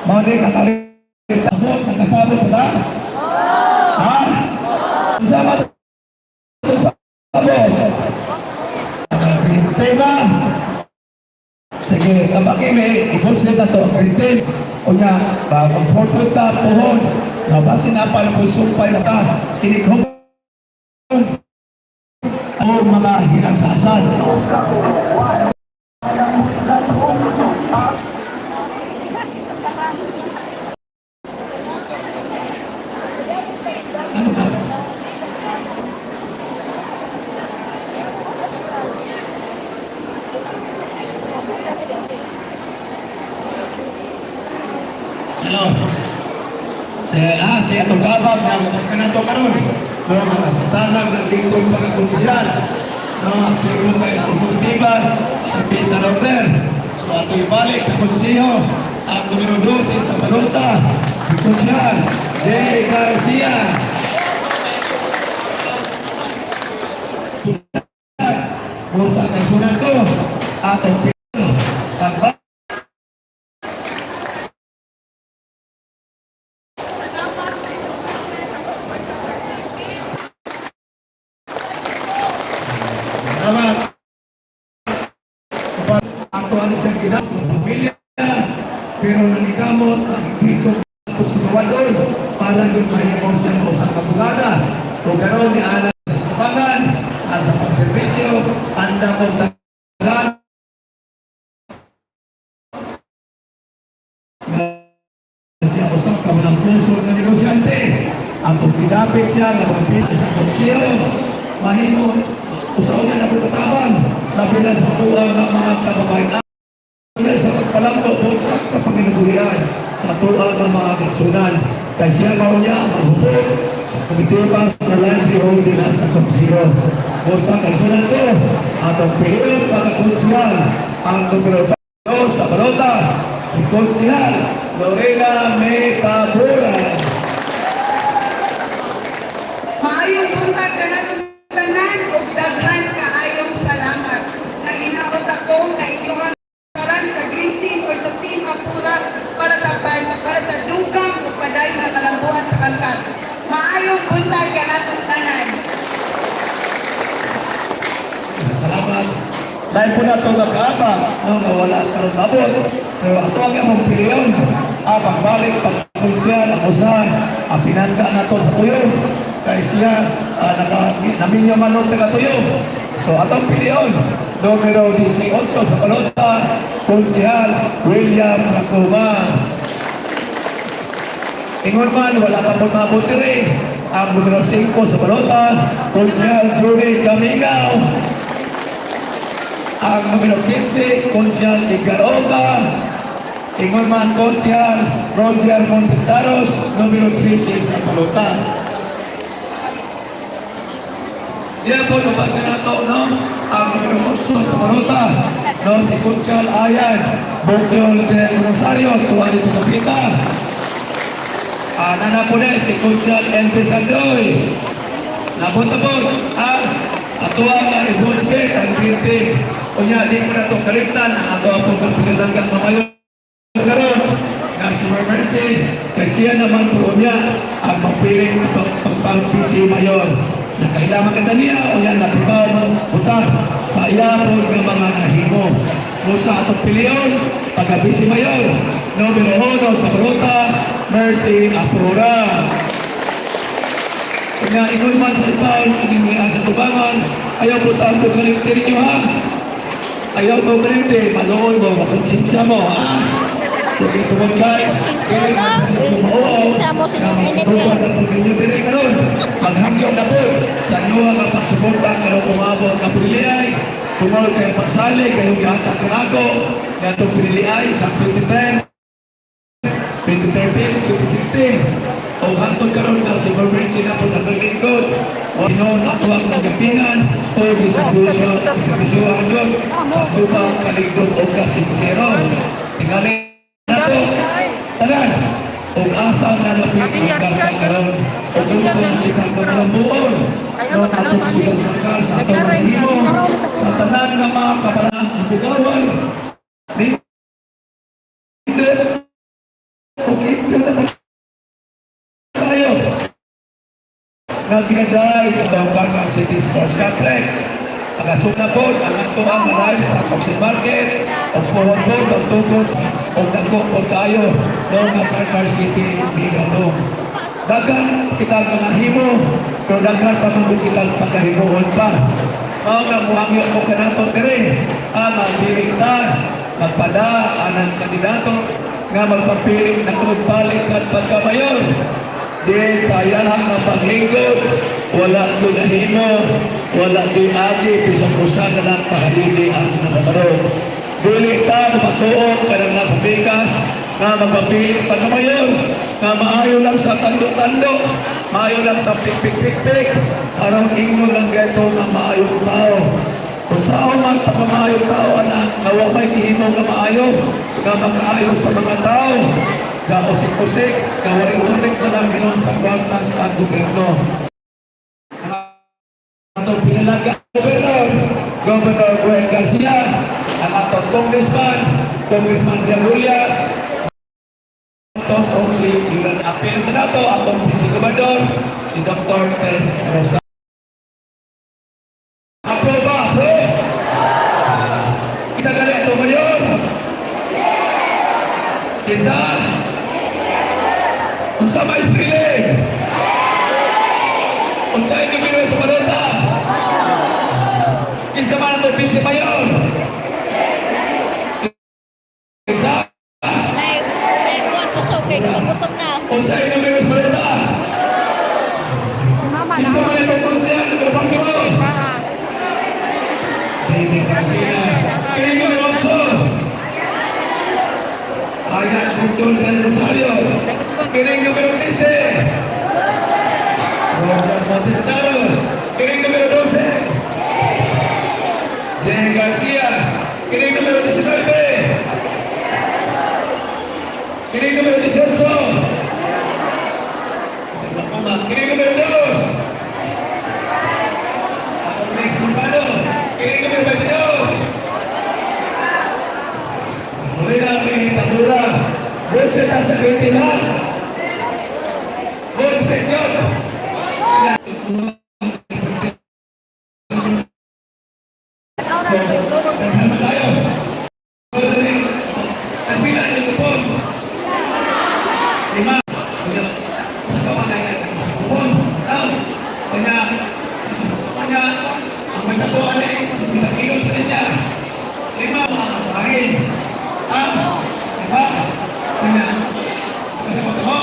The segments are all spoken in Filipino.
Mga di katalit mo, nakasabot mo na? Ha? Isama ito sa sabot. Printin ba? Sige, kapag may i-consider na ito, printin. O niya, mag-forward ta, pohon. Nabasin na pa ng sumpay na ka. Inikom ang mga hinasasan. Ano na? Hello? Si atong gabag na magkanato karon. Mga kasatanag ng lingkod pagkakonsyal. Aktibo kayo sa Multiban, sa Pisa Order. So ato ibalik sa konsiyo. Ang numero 12 sa Balota, si Konsyal J. Garcia. Musa kay sunan ko, atong pito, pagbalik. Salamat. Ako ang isang ginas ng pamilya, pero nanikamot ang piso at sinuwadol para doon mahimaw siya ng usang kabugada. Kung karoon ni Alan Kapangan, sa pagservisyo, anda kong tagaan siya usang kamulang puso ng negosyante. Ang kung pinapit siya ng pagpita sa konsiyo, mahimo usaw na nakukatabang, labi na sa tuwang ng mga kababayan. Sa pagpalambo po sa kapanginagurian, sa tuwang ng mga katsunan, kaya siya mao niya maghubog sa komitiba sa livelihood din sa konsiyo. O sa katsunan ko, atong piliin pagkakonsyal, ang numero 2 sa Balota, si Konsyal Lorena Metabura. Maayong buntag ka na tanan o daghan kaayong salamat na inaot ako na inyong karan sa Green Team or sa Team Apura para sa dugang o paday na kalambuan sa kalkan. Maayong buntag ka na tanan. Salamat. Lain po na itong nakaabang nung nawala karong abot. Pero ito ang among piliyon. Pagbalik, pagpunsiyan, ang usahan, pinangga na ito sa tuyo. Kaya siya, naminyo manong taga-tuyo. So, atong piliyon, numero 18 sa Balota, Konsihal William Lacuma. Ingon man, wala pa po mabot rin. Ang numero 5 sa Balota, Konsihal Julie Camingaw. Ang numero 15, Konsyal Igaroka. Ingon man, Konsyal Roger Montestaros, numero 13 sa Balota. Yan po, nabag na nato, no? Ang numero 8 sa Balota, no? Si Konsyal Ayan, Bocchio del Rosario, tuwa dito kapita. Nana po na, si Konsyal Elvis Androy. Nabot-abot, atuwa nga i-bullshit ang building. O niya, di ko na itong kalimtan ang ato po kang pinalanggang na mayon. Karoon, nga si Mercy, kasi siya naman po niya ang magpiling pagpapisi mayon. Nakailaman ka niya, o niya, nakibaw ng utang sa iyapon ng mga nahimo. Musa atong piliyon, pagpapisi mayon. Numero 1 sa Balota, Mercy Apura. Kaya ingon man sa taon, kung may asa tubangan, ayaw po taon po kalimtin ninyo, ha? Ayaw po kalimtin, maloon mo, makonsinsya mo, ha? So, dito mo kay, kailan mo sa inyo mauaw, na magsupan na po ninyo pinay karoon. Maghangyo na po, sa inyo ang pagsuporta, karoon kumabot ng piniliay, tungol kayo pagsalig, kayo gata ko ako, na itong piniliay sa 2010, 2013, 2016, o hantong karoon na si Mercy na po na naglingkod o inoon ako ang nagapingan o isabisuan doon sa tubang kaligdong o kasinsero. Tingali na to, tanan, o asang nalapit ang karta karoon o kung saan kita ko ng buon no atong sugal-sakal sa atong mahimo sa tanan ng mga kapalaan ang bugawan limpyo na tayo. Nagkinaday ang Bangkang City Sports Complex. Nakasuna po ang ato ang livestock auction market o puhon po magtukot o dako po tayo noong Bangkang City Ligano. Dagan kita mga himo pero dagan pa mga kita pagkahimuhon pa. Mga muhangyo po kanato dire ang magbilita magpada anang kandidato nga magpapili ng pagpalit sa pagkamayor. Din sa iyalang ng paglingkod, wala ko nahimo, wala di agi, bisang kusa na lang pahalili ang nakabarog. Dili ta mapatuon ka ng nasa bikas, nga magpapili pagkamayor, nga maayo lang sa tando-tando, maayo lang sa pik-pik-pik-pik, harang ingon lang geto nga maayong tao. Kung saan man pagkamayong tao, anak, nawakay kihimo nga maayo, nga makaayo sa mga tao, nga usik-usik, nga waring-waring na lang ginon sa kwartas ang gobyerno. Atong pinalaga Governor Gwen Garcia, ang atong Congressman Diagulias, atong si Yulan Apil sa Senato, atong Vice Gobernador, si Dr. Tess Rosa. Aproba, approve! Isa gali ito mayor? Isa? Unsa may sprilig? Unsa yung biro sa balota? Isa man ito Vice Mayor? Isa? Unsa yung biro sa balota? Isa man ito konsyal ng Bangko? David Garcias. Kini numero 8. Ayan, Bugtol del Rosario. Kini numero 13. Roger Montescaros. Kini numero 12. Jenny Garcia. Kini numero 19. Kini numero 18. Kini numero 2. Ako next Sultano. Kini numero 22. Morena Tabura. Bolsa sa Vietnam. Bolsa yun. So, naghaman tayo. Ang pila niyo kupon. 5. Sa kamagay natin sa kupon. Kanya, ang may tabuan ay 50 kilos na siya. 5 ang kapahin. 5. Kanya, kasama ka mo?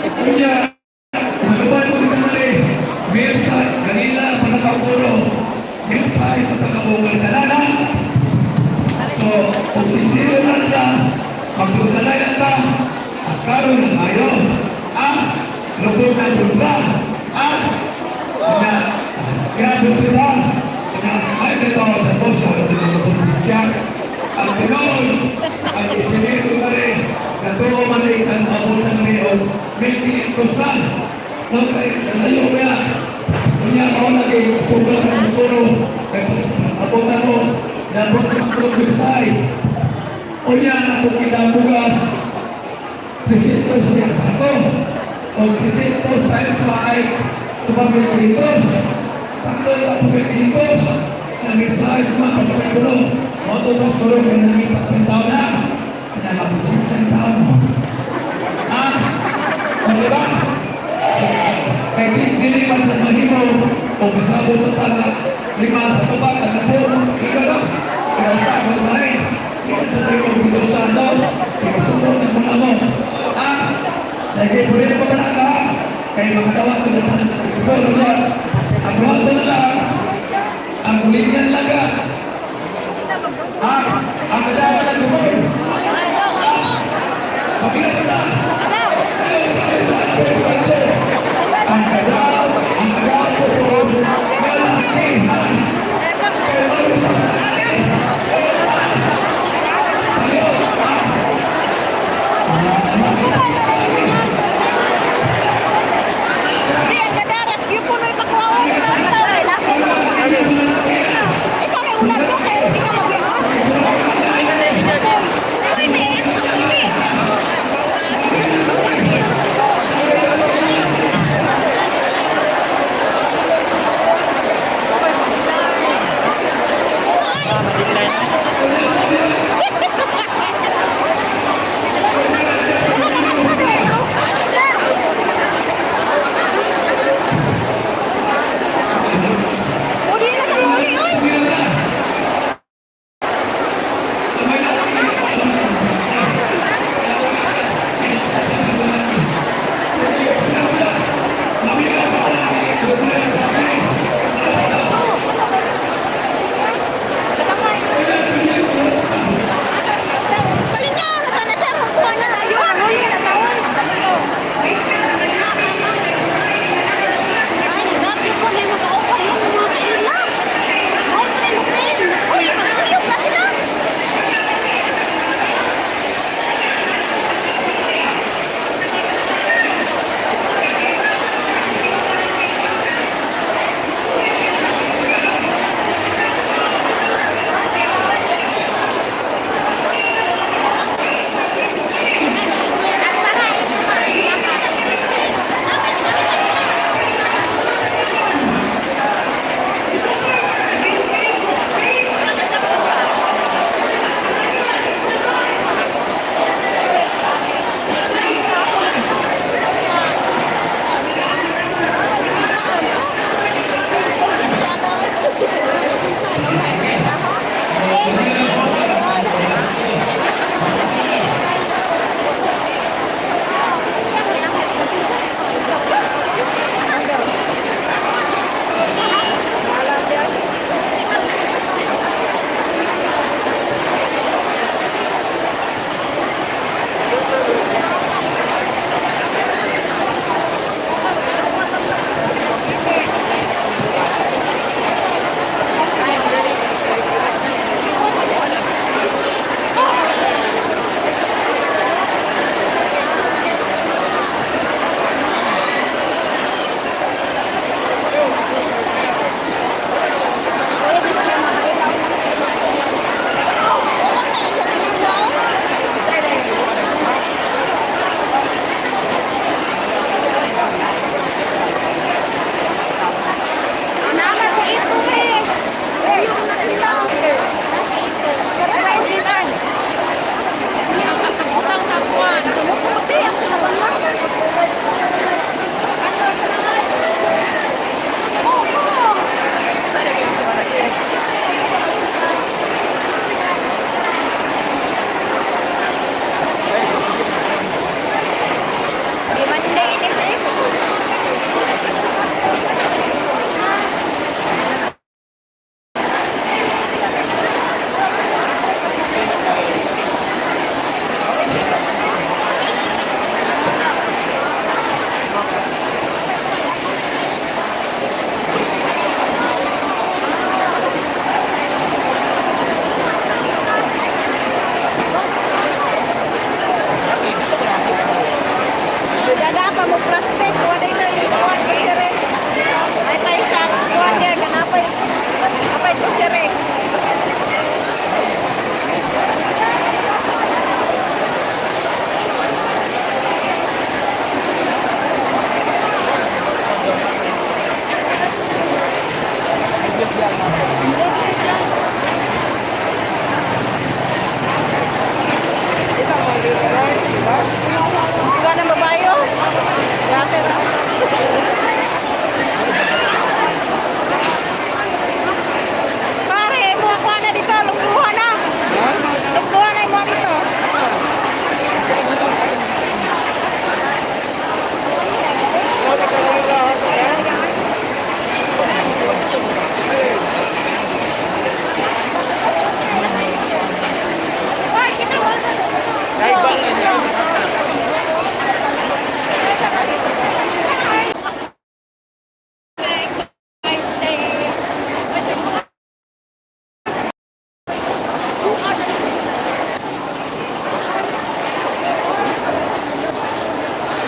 Kanya, umayaban mo dito na rin. Mirsa, kanila, panakapuro. Mirsa, isa tagabungan ka na. So, kung sincere lang ka, pagkutalay lang ka, at karoon ng ayaw. Lubog na lubra. Kaya doon sila. Kaya may natawa sa boss, ayaw din ang konsensya. Ang ganoon, ang estimate ko na rin, na doon malik ang abutan niyo, 1,500 na. Nung layo kaya, kanya ako naging sugat ng muskuro, kaya abutan ko, nabot ng program size. O yan, atong kinabugas, Presidentos bilang 1, o Presidentos times 5, tumamil 300. Sakto yung kasabay 500, na mensahe naman pagkakay kulong. Mototos kulong yung nangipat ng taon na. Kaya mabutsing sa taon mo. O diba? Kaya diniman sa mahimo, o kasabot na taga, 5 sa tubat, tagapon mo, kagalaw. Kaya sa ako lain, ikan sa tayo ng binusado, kaya sumot ng mga mo. Sige, pwede na pa ka, kaya mga tawag ko na pa ng pagkipolo niya. Ang buhato na lang, ang kulinyan laga,